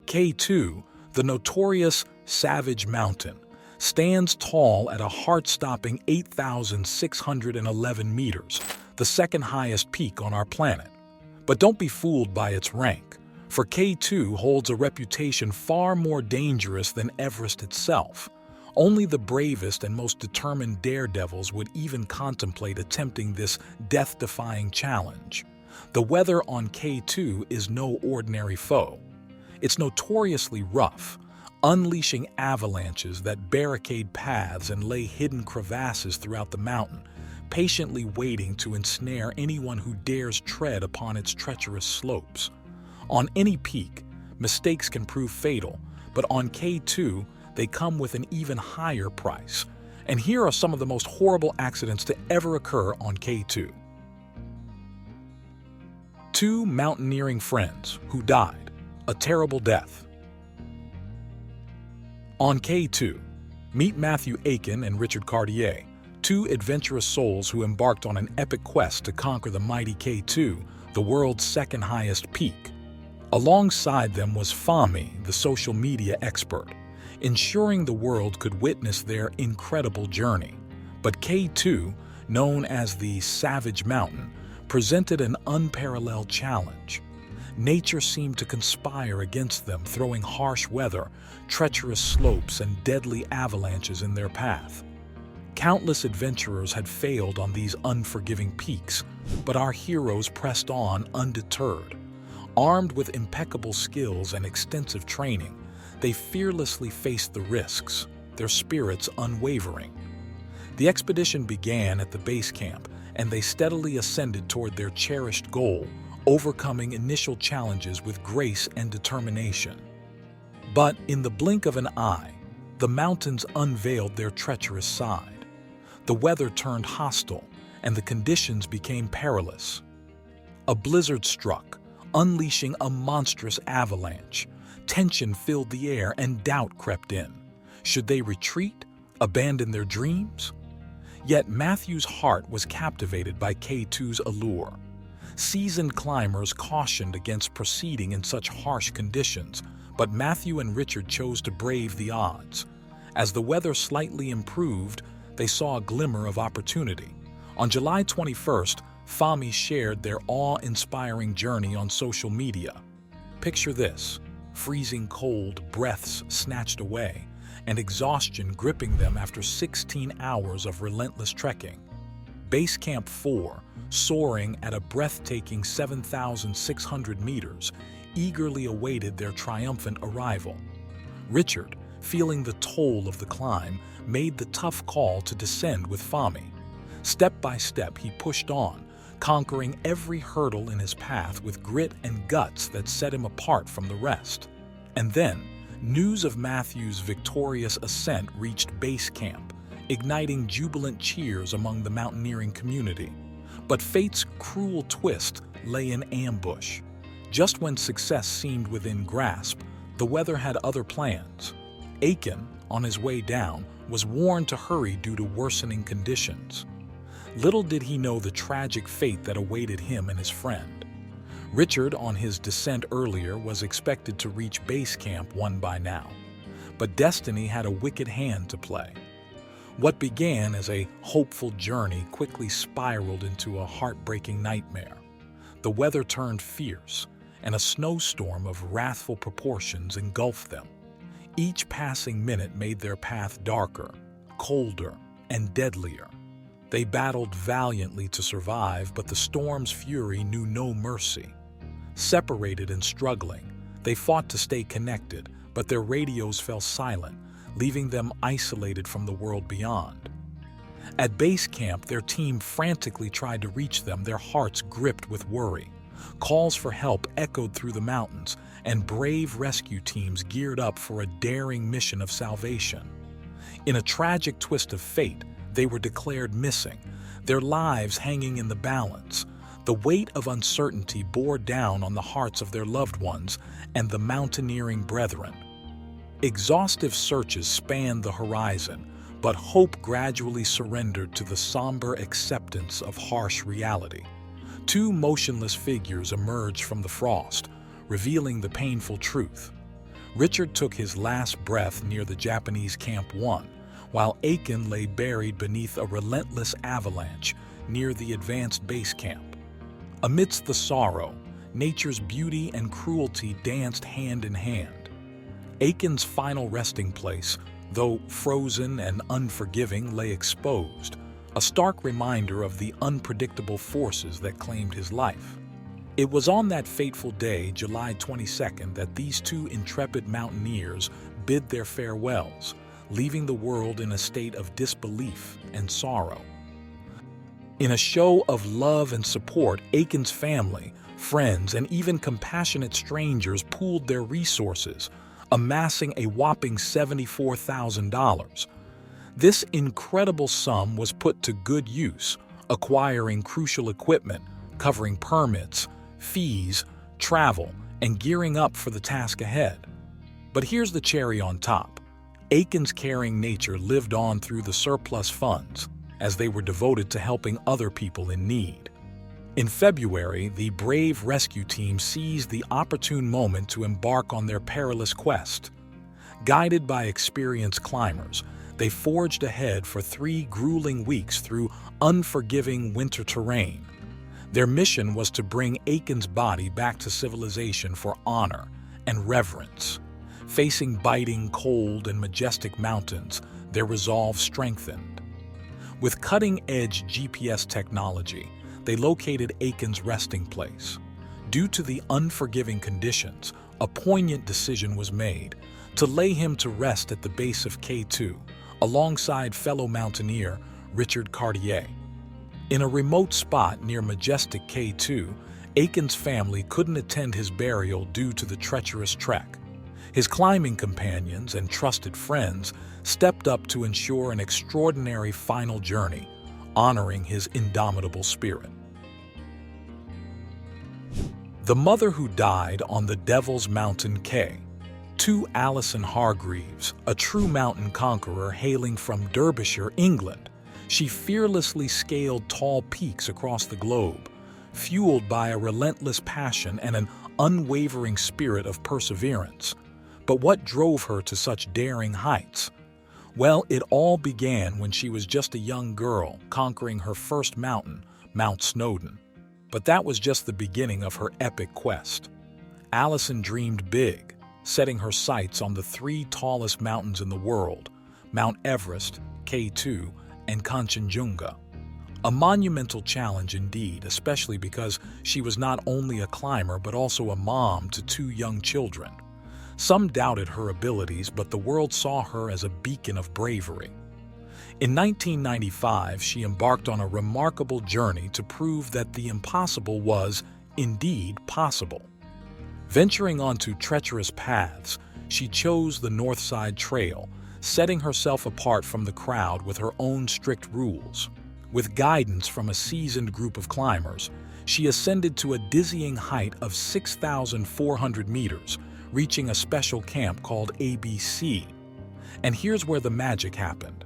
K2, the notorious Savage Mountain, stands tall at a heart-stopping 8,611 meters, the second highest peak on our planet. But don't be fooled by its rank, for K2 holds a reputation far more dangerous than Everest itself. Only the bravest and most determined daredevils would even contemplate attempting this death-defying challenge. The weather on K2 is no ordinary foe. It's notoriously rough, unleashing avalanches that barricade paths and lay hidden crevasses throughout the mountain, patiently waiting to ensnare anyone who dares tread upon its treacherous slopes. On any peak, mistakes can prove fatal, but on K2, they come with an even higher price. And here are some of the most horrible accidents to ever occur on K2. 2 mountaineering friends who died, a terrible death. On K2, meet Matthew Aiken and Richard Cartier, 2 adventurous souls who embarked on an epic quest to conquer the mighty K2, the world's second highest peak. Alongside them was Fahmy, the social media expert, ensuring the world could witness their incredible journey. But K2, known as the Savage Mountain, presented an unparalleled challenge. Nature seemed to conspire against them, throwing harsh weather, treacherous slopes, and deadly avalanches in their path. Countless adventurers had failed on these unforgiving peaks, but our heroes pressed on undeterred. Armed with impeccable skills and extensive training, they fearlessly faced the risks, their spirits unwavering. The expedition began at the base camp, and they steadily ascended toward their cherished goal, overcoming initial challenges with grace and determination. But in the blink of an eye, the mountains unveiled their treacherous side. The weather turned hostile, and the conditions became perilous. A blizzard struck, unleashing a monstrous avalanche. Tension filled the air and doubt crept in. Should they retreat, abandon their dreams? Yet Matthew's heart was captivated by K2's allure. Seasoned climbers cautioned against proceeding in such harsh conditions, but Matthew and Richard chose to brave the odds. As the weather slightly improved, they saw a glimmer of opportunity. On July 21st, Fahmy shared their awe-inspiring journey on social media. Picture this: freezing cold, breaths snatched away, and exhaustion gripping them after 16 hours of relentless trekking. Base Camp 4, soaring at a breathtaking 7,600 meters, eagerly awaited their triumphant arrival. Richard, feeling the toll of the climb, made the tough call to descend with Fahmy. Step by step, he pushed on, conquering every hurdle in his path with grit and guts that set him apart from the rest. And then, news of Matthew's victorious ascent reached base camp, igniting jubilant cheers among the mountaineering community. But fate's cruel twist lay in ambush. Just when success seemed within grasp, the weather had other plans. Aiken, on his way down, was warned to hurry due to worsening conditions. Little did he know the tragic fate that awaited him and his friend. Richard, on his descent earlier, was expected to reach base camp 1 by now. But destiny had a wicked hand to play. What began as a hopeful journey quickly spiraled into a heartbreaking nightmare. The weather turned fierce, and a snowstorm of wrathful proportions engulfed them. Each passing minute made their path darker, colder, and deadlier. They battled valiantly to survive, but the storm's fury knew no mercy. Separated and struggling, they fought to stay connected, but their radios fell silent, leaving them isolated from the world beyond. At base camp, their team frantically tried to reach them, their hearts gripped with worry. Calls for help echoed through the mountains, and brave rescue teams geared up for a daring mission of salvation. In a tragic twist of fate, they were declared missing, their lives hanging in the balance. The weight of uncertainty bore down on the hearts of their loved ones and the mountaineering brethren. Exhaustive searches spanned the horizon, but hope gradually surrendered to the somber acceptance of harsh reality. 2 motionless figures emerged from the frost, revealing the painful truth. Richard took his last breath near the Japanese Camp 1, while Aiken lay buried beneath a relentless avalanche near the advanced base camp. Amidst the sorrow, nature's beauty and cruelty danced hand in hand. Aiken's final resting place, though frozen and unforgiving, lay exposed, a stark reminder of the unpredictable forces that claimed his life. It was on that fateful day, July 22nd, that these two intrepid mountaineers bid their farewells, leaving the world in a state of disbelief and sorrow. In a show of love and support, Aiken's family, friends, and even compassionate strangers pooled their resources, amassing a whopping $74,000. This incredible sum was put to good use, acquiring crucial equipment, covering permits, fees, travel, and gearing up for the task ahead. But here's the cherry on top. Aiken's caring nature lived on through the surplus funds, as they were devoted to helping other people in need. In February, the brave rescue team seized the opportune moment to embark on their perilous quest. Guided by experienced climbers, they forged ahead for 3 grueling weeks through unforgiving winter terrain. Their mission was to bring Aiken's body back to civilization for honor and reverence. Facing biting, cold, and majestic mountains, their resolve strengthened. With cutting-edge GPS technology, they located Aiken's resting place. Due to the unforgiving conditions, a poignant decision was made to lay him to rest at the base of K2, alongside fellow mountaineer Richard Cartier. In a remote spot near majestic K2, Aiken's family couldn't attend his burial due to the treacherous trek. His climbing companions and trusted friends stepped up to ensure an extraordinary final journey, honoring his indomitable spirit. The mother who died on the Devil's Mountain K. To Alison Hargreaves, a true mountain conqueror hailing from Derbyshire, England, she fearlessly scaled tall peaks across the globe, fueled by a relentless passion and an unwavering spirit of perseverance. But what drove her to such daring heights? Well, it all began when she was just a young girl conquering her first mountain, Mount Snowdon. But that was just the beginning of her epic quest. Alison dreamed big, setting her sights on the 3 tallest mountains in the world, Mount Everest, K2, and Kanchenjunga. A monumental challenge indeed, especially because she was not only a climber but also a mom to 2 young children. Some doubted her abilities, but the world saw her as a beacon of bravery. In 1995, she embarked on a remarkable journey to prove that the impossible was, indeed, possible. Venturing onto treacherous paths, she chose the Northside Trail, setting herself apart from the crowd with her own strict rules. With guidance from a seasoned group of climbers, she ascended to a dizzying height of 6,400 meters, reaching a special camp called ABC. And here's where the magic happened.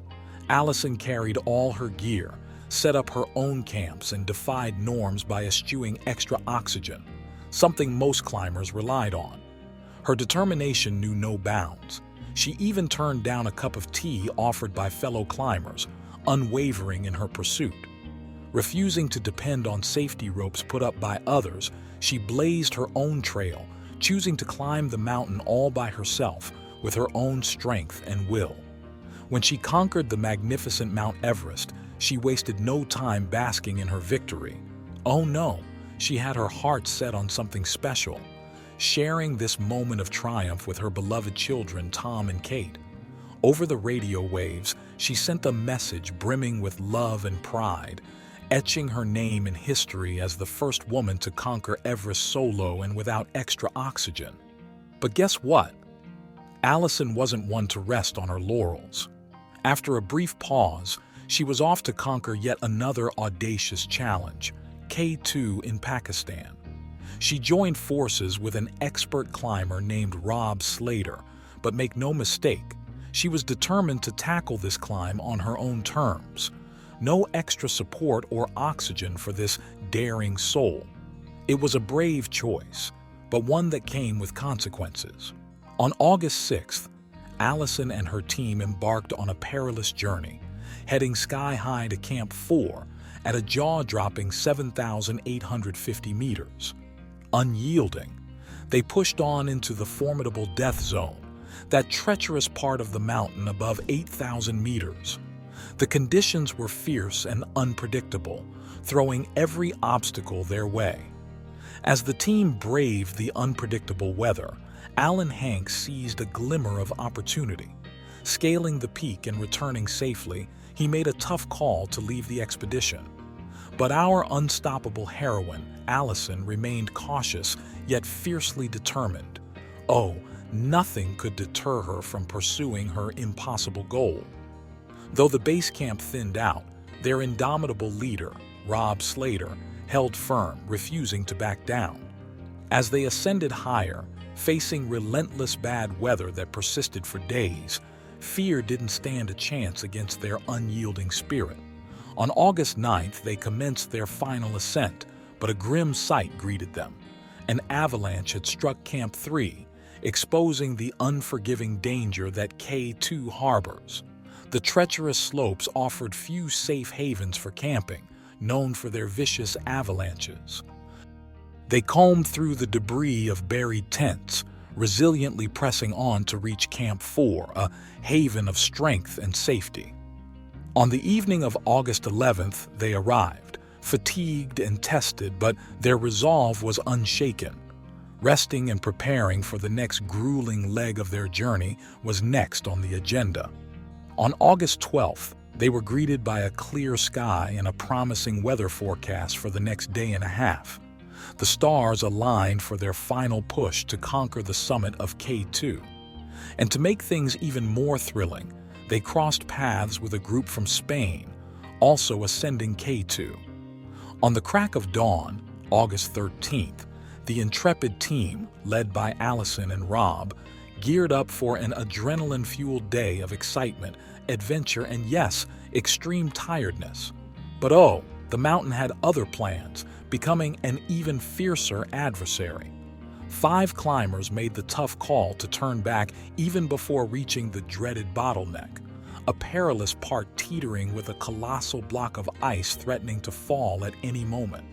Alison carried all her gear, set up her own camps, and defied norms by eschewing extra oxygen, something most climbers relied on. Her determination knew no bounds. She even turned down a cup of tea offered by fellow climbers, unwavering in her pursuit. Refusing to depend on safety ropes put up by others, she blazed her own trail, choosing to climb the mountain all by herself with her own strength and will. When she conquered the magnificent Mount Everest, she wasted no time basking in her victory. Oh no, she had her heart set on something special, sharing this moment of triumph with her beloved children Tom and Kate. Over the radio waves, she sent a message brimming with love and pride, etching her name in history as the first woman to conquer Everest solo and without extra oxygen. But guess what? Alison wasn't one to rest on her laurels. After a brief pause, she was off to conquer yet another audacious challenge, K2 in Pakistan. She joined forces with an expert climber named Rob Slater, but make no mistake, she was determined to tackle this climb on her own terms. No extra support or oxygen for this daring soul. It was a brave choice, but one that came with consequences. On August 6th, Allison and her team embarked on a perilous journey, heading sky-high to Camp 4 at a jaw-dropping 7,850 meters. Unyielding, they pushed on into the formidable death zone, that treacherous part of the mountain above 8,000 meters. The conditions were fierce and unpredictable, throwing every obstacle their way. As the team braved the unpredictable weather, Alan Hanks seized a glimmer of opportunity. Scaling the peak and returning safely, he made a tough call to leave the expedition. But our unstoppable heroine, Allison, remained cautious yet fiercely determined. Oh, nothing could deter her from pursuing her impossible goal. Though the base camp thinned out, their indomitable leader, Rob Slater, held firm, refusing to back down. As they ascended higher, facing relentless bad weather that persisted for days, fear didn't stand a chance against their unyielding spirit. On August 9th, they commenced their final ascent, but a grim sight greeted them. An avalanche had struck Camp 3, exposing the unforgiving danger that K2 harbors. The treacherous slopes offered few safe havens for camping, known for their vicious avalanches. They combed through the debris of buried tents, resiliently pressing on to reach Camp 4, a haven of strength and safety. On the evening of August 11th, they arrived, fatigued and tested, but their resolve was unshaken. Resting and preparing for the next grueling leg of their journey was next on the agenda. On August 12th, they were greeted by a clear sky and a promising weather forecast for the next day and a half. The stars aligned for their final push to conquer the summit of K2. And to make things even more thrilling, they crossed paths with a group from Spain, also ascending K2. On the crack of dawn, August 13th, the intrepid team, led by Allison and Rob, geared up for an adrenaline-fueled day of excitement, adventure, and yes, extreme tiredness. But oh, the mountain had other plans, becoming an even fiercer adversary. 5 climbers made the tough call to turn back even before reaching the dreaded bottleneck, a perilous part teetering with a colossal block of ice threatening to fall at any moment.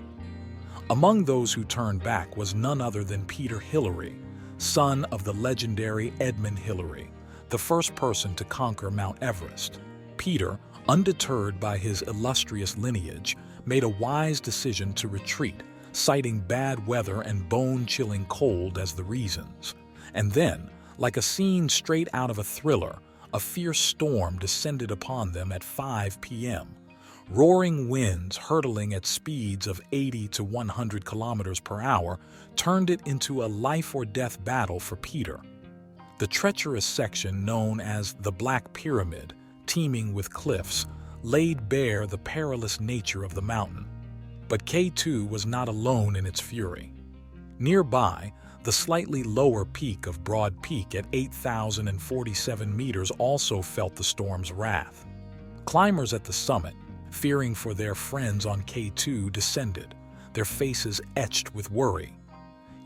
Among those who turned back was none other than Peter Hillary, son of the legendary Edmund Hillary, the first person to conquer Mount Everest. Peter, undeterred by his illustrious lineage, made a wise decision to retreat, citing bad weather and bone-chilling cold as the reasons. And then, like a scene straight out of a thriller, a fierce storm descended upon them at 5 p.m. Roaring winds hurtling at speeds of 80 to 100 kilometers per hour turned it into a life-or-death battle for Peter. The treacherous section known as the Black Pyramid, teeming with cliffs, laid bare the perilous nature of the mountain. But K2 was not alone in its fury. Nearby, the slightly lower peak of Broad Peak at 8,047 meters also felt the storm's wrath. Climbers at the summit, fearing for their friends on K2, descended, their faces etched with worry.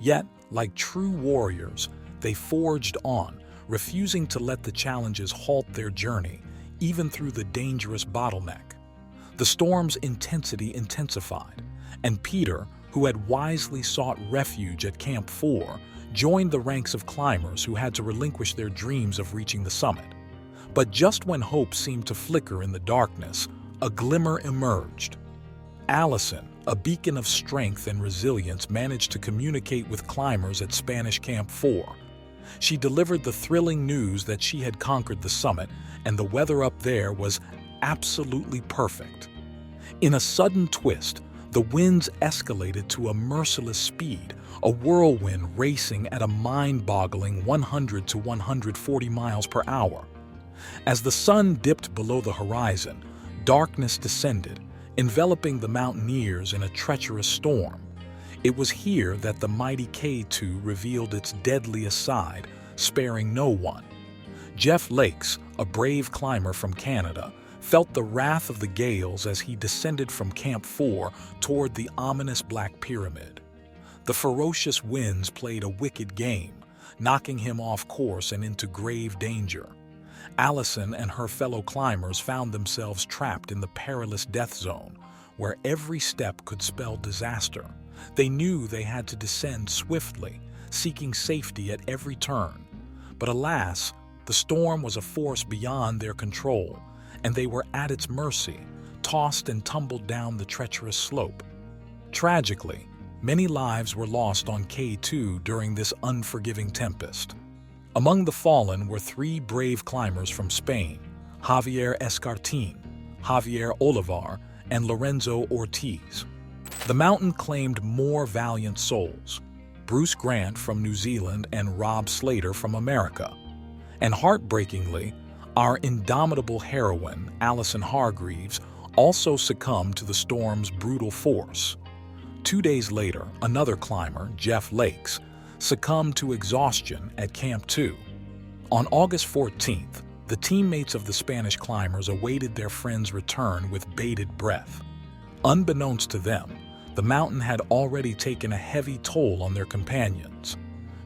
Yet, like true warriors, they forged on, refusing to let the challenges halt their journey, even through the dangerous bottleneck. The storm's intensity intensified, and Peter, who had wisely sought refuge at Camp 4, joined the ranks of climbers who had to relinquish their dreams of reaching the summit. But just when hope seemed to flicker in the darkness, a glimmer emerged. Allison, a beacon of strength and resilience, managed to communicate with climbers at Spanish Camp 4. She delivered the thrilling news that she had conquered the summit, and the weather up there was absolutely perfect. In a sudden twist, the winds escalated to a merciless speed, a whirlwind racing at a mind-boggling 100 to 140 miles per hour. As the sun dipped below the horizon, darkness descended, enveloping the mountaineers in a treacherous storm. It was here that the mighty K2 revealed its deadliest side, sparing no one. Jeff Lakes, a brave climber from Canada, felt the wrath of the gales as he descended from Camp 4 toward the ominous Black Pyramid. The ferocious winds played a wicked game, knocking him off course and into grave danger. Allison and her fellow climbers found themselves trapped in the perilous death zone, where every step could spell disaster. They knew they had to descend swiftly, seeking safety at every turn. But alas, the storm was a force beyond their control, and they were at its mercy, tossed and tumbled down the treacherous slope. Tragically, many lives were lost on K2 during this unforgiving tempest. Among the fallen were 3 brave climbers from Spain, Javier Escartin, Javier Olivar, and Lorenzo Ortiz. The mountain claimed more valiant souls, Bruce Grant from New Zealand and Rob Slater from America. And heartbreakingly, our indomitable heroine, Allison Hargreaves, also succumbed to the storm's brutal force. 2 days later, another climber, Jeff Lakes, succumbed to exhaustion at Camp 2. On August 14th, the teammates of the Spanish climbers awaited their friend's return with bated breath. Unbeknownst to them, the mountain had already taken a heavy toll on their companions.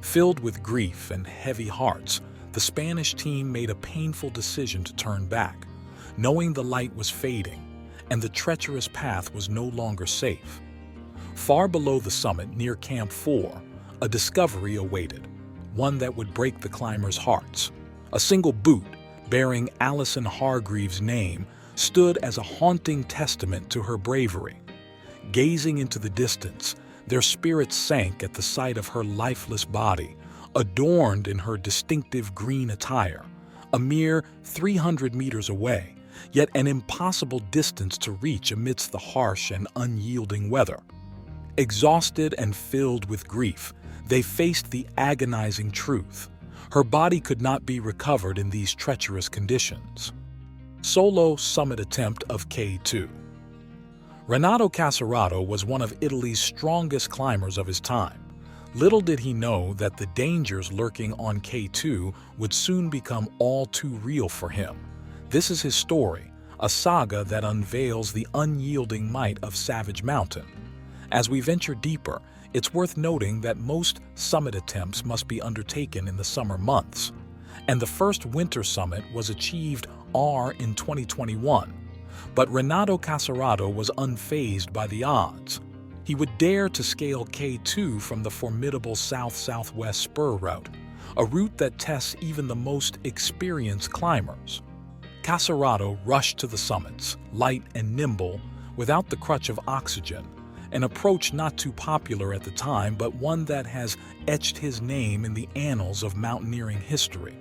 Filled with grief and heavy hearts, the Spanish team made a painful decision to turn back, knowing the light was fading and the treacherous path was no longer safe. Far below the summit near Camp 4, a discovery awaited, one that would break the climbers' hearts. A single boot, bearing Allison Hargreaves' name, stood as a haunting testament to her bravery. Gazing into the distance, their spirits sank at the sight of her lifeless body, adorned in her distinctive green attire, a mere 300 meters away, yet an impossible distance to reach amidst the harsh and unyielding weather. Exhausted and filled with grief, they faced the agonizing truth. Her body could not be recovered in these treacherous conditions. Solo summit attempt of K2. Renato Casarato was one of Italy's strongest climbers of his time. Little did he know that the dangers lurking on K2 would soon become all too real for him. This is his story, a saga that unveils the unyielding might of Savage Mountain. As we venture deeper, it's worth noting that most summit attempts must be undertaken in the summer months, and the first winter summit was achieved in 2021. But Renato Casarato was unfazed by the odds. He would dare to scale K2 from the formidable south-southwest spur route, a route that tests even the most experienced climbers. Casarato rushed to the summits, light and nimble, without the crutch of oxygen, an approach not too popular at the time, but one that has etched his name in the annals of mountaineering history.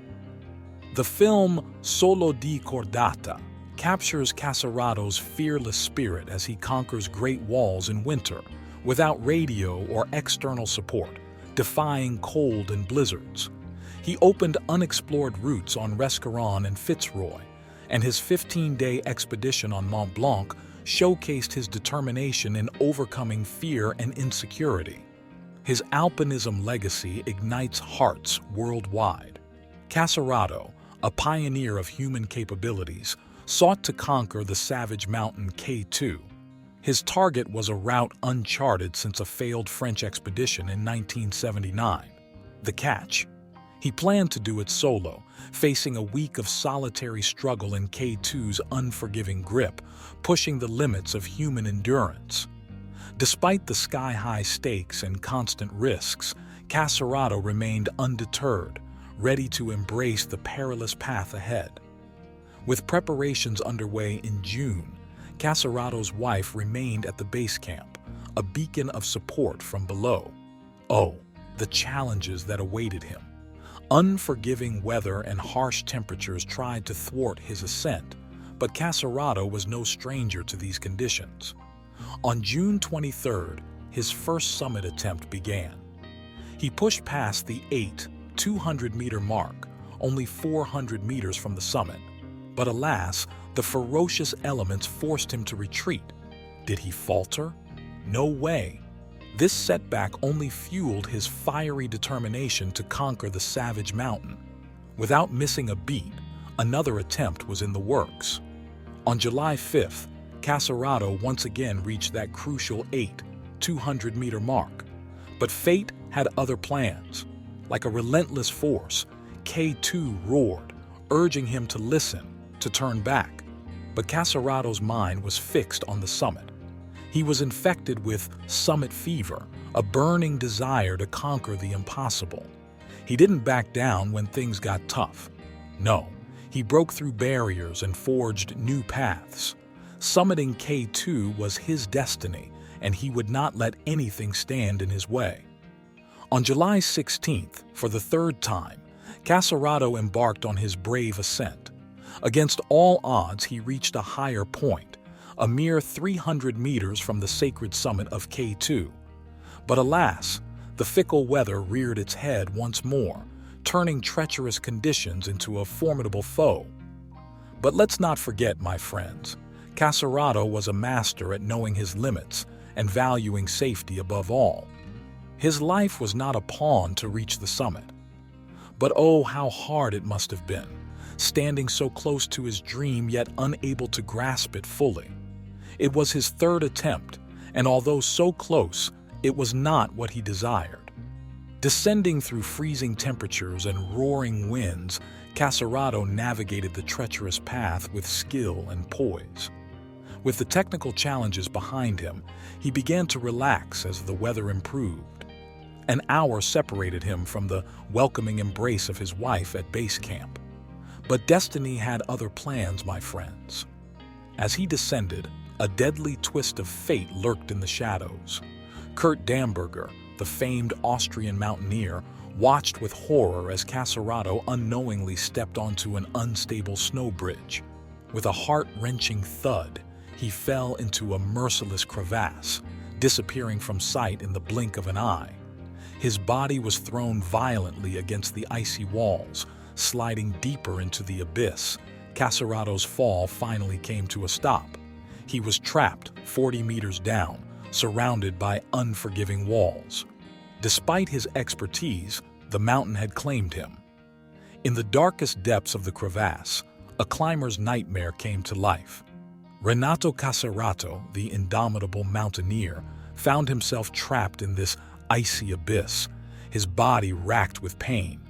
The film Solo di Cordata captures Casarato's fearless spirit as he conquers great walls in winter, without radio or external support, defying cold and blizzards. He opened unexplored routes on Rescaron and Fitzroy, and his 15-day expedition on Mont Blanc showcased his determination in overcoming fear and insecurity. His alpinism legacy ignites hearts worldwide. Casarato, a pioneer of human capabilities, sought to conquer the savage mountain K2. His target was a route uncharted since a failed French expedition in 1979. The catch? He planned to do it solo, facing a week of solitary struggle in K2's unforgiving grip, pushing the limits of human endurance. Despite the sky-high stakes and constant risks, Casarato remained undeterred, ready to embrace the perilous path ahead. With preparations underway in June, Casarato's wife remained at the base camp, a beacon of support from below. Oh, the challenges that awaited him. Unforgiving weather and harsh temperatures tried to thwart his ascent, but Casarato was no stranger to these conditions. On June 23rd, his first summit attempt began. He pushed past the 200-meter mark, only 400 meters from the summit. But alas, the ferocious elements forced him to retreat. Did he falter? No way. This setback only fueled his fiery determination to conquer the savage mountain. Without missing a beat, another attempt was in the works. On July 5th, Casarato once again reached that crucial 200-meter mark. But fate had other plans. Like a relentless force, K2 roared, urging him to listen, to turn back. But Caserado's mind was fixed on the summit. He was infected with summit fever, a burning desire to conquer the impossible. He didn't back down when things got tough. No, he broke through barriers and forged new paths. Summiting K2 was his destiny, and he would not let anything stand in his way. On July 16th, for the third time, Caserado embarked on his brave ascent. Against all odds, he reached a higher point, a mere 300 meters from the sacred summit of K2. But alas, the fickle weather reared its head once more, turning treacherous conditions into a formidable foe. But let's not forget, my friends, Caserado was a master at knowing his limits and valuing safety above all. His life was not a pawn to reach the summit. But oh, how hard it must have been, standing so close to his dream yet unable to grasp it fully. It was his third attempt, and although so close, it was not what he desired. Descending through freezing temperatures and roaring winds, Caserado navigated the treacherous path with skill and poise. With the technical challenges behind him, he began to relax as the weather improved. An hour separated him from the welcoming embrace of his wife at base camp. But destiny had other plans, my friends. As he descended, a deadly twist of fate lurked in the shadows. Kurt Damberger, the famed Austrian mountaineer, watched with horror as Caserado unknowingly stepped onto an unstable snow bridge. With a heart-wrenching thud, he fell into a merciless crevasse, disappearing from sight in the blink of an eye. His body was thrown violently against the icy walls, sliding deeper into the abyss. Caserado's fall finally came to a stop. He was trapped 40 meters down, surrounded by unforgiving walls. Despite his expertise, the mountain had claimed him. In the darkest depths of the crevasse, a climber's nightmare came to life. Renato Caserato, the indomitable mountaineer, found himself trapped in this icy abyss, his body racked with pain.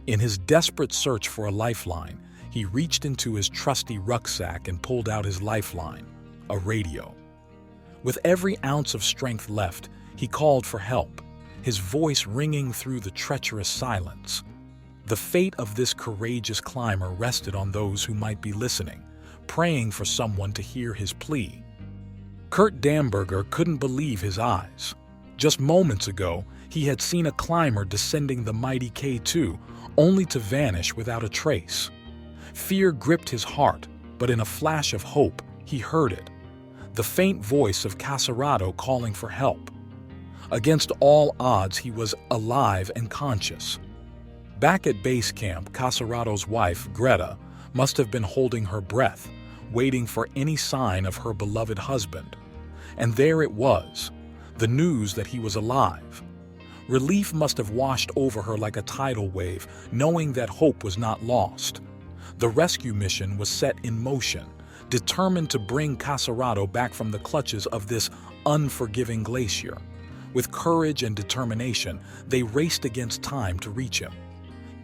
In his desperate search for a lifeline, he reached into his trusty rucksack and pulled out his lifeline, a radio. With every ounce of strength left, he called for help, his voice ringing through the treacherous silence. The fate of this courageous climber rested on those who might be listening, praying for someone to hear his plea. Kurt Damberger couldn't believe his eyes. Just moments ago, he had seen a climber descending the mighty K2, only to vanish without a trace. Fear gripped his heart, but in a flash of hope, he heard it. The faint voice of Caserado calling for help. Against all odds, he was alive and conscious. Back at base camp, Caserado's wife, Greta, must have been holding her breath, waiting for any sign of her beloved husband. And there it was, the news that he was alive. Relief must have washed over her like a tidal wave, knowing that hope was not lost. The rescue mission was set in motion, determined to bring Caserado back from the clutches of this unforgiving glacier. With courage and determination, they raced against time to reach him.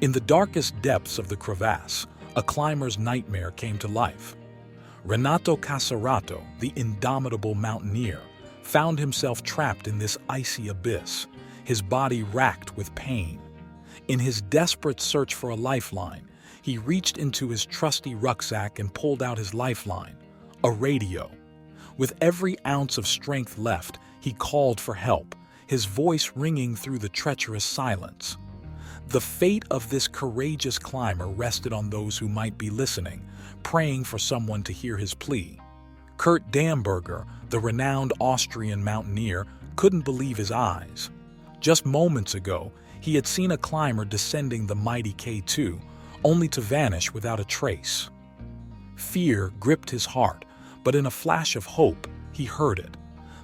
In the darkest depths of the crevasse, a climber's nightmare came to life. Renato Caserato, the indomitable mountaineer, found himself trapped in this icy abyss, his body racked with pain. In his desperate search for a lifeline, he reached into his trusty rucksack and pulled out his lifeline, a radio. With every ounce of strength left, he called for help, his voice ringing through the treacherous silence. The fate of this courageous climber rested on those who might be listening, praying for someone to hear his plea. Kurt Damberger, the renowned Austrian mountaineer, couldn't believe his eyes. Just moments ago, he had seen a climber descending the mighty K2, only to vanish without a trace. Fear gripped his heart, but in a flash of hope, he heard it,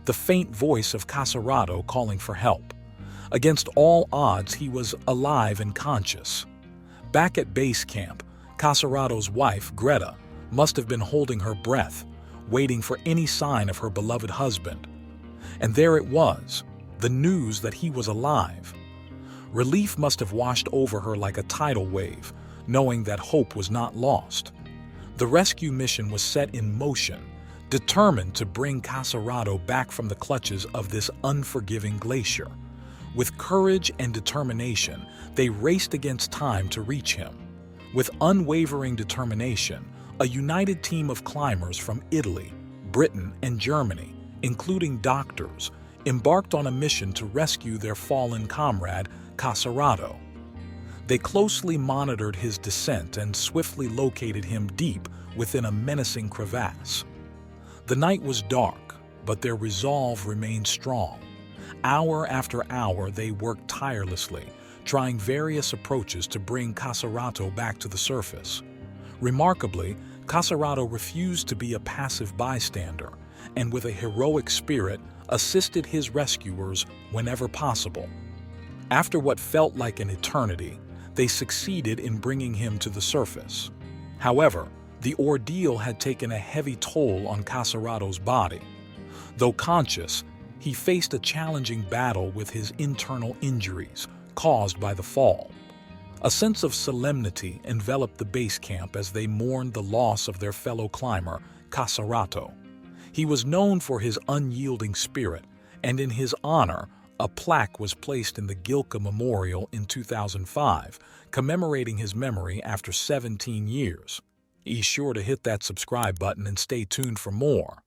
the faint voice of Caserado calling for help. Against all odds, he was alive and conscious. Back at base camp, Caserado's wife, Greta, must have been holding her breath, waiting for any sign of her beloved husband. And there it was, the news that he was alive. Relief must have washed over her like a tidal wave, knowing that hope was not lost. The rescue mission was set in motion, determined to bring Casarado back from the clutches of this unforgiving glacier. With courage and determination, they raced against time to reach him. With unwavering determination, a united team of climbers from Italy, Britain, and Germany, including doctors, embarked on a mission to rescue their fallen comrade, Casarado. They closely monitored his descent and swiftly located him deep within a menacing crevasse. The night was dark, but their resolve remained strong. Hour after hour, they worked tirelessly, trying various approaches to bring Casarado back to the surface. Remarkably, Casarado refused to be a passive bystander, and with a heroic spirit, assisted his rescuers whenever possible. After what felt like an eternity, they succeeded in bringing him to the surface. However, the ordeal had taken a heavy toll on Casarado's body. Though conscious, he faced a challenging battle with his internal injuries caused by the fall. A sense of solemnity enveloped the base camp as they mourned the loss of their fellow climber, Casarado. He was known for his unyielding spirit, and in his honor, a plaque was placed in the Gilka Memorial in 2005, commemorating his memory after 17 years. Be sure to hit that subscribe button and stay tuned for more.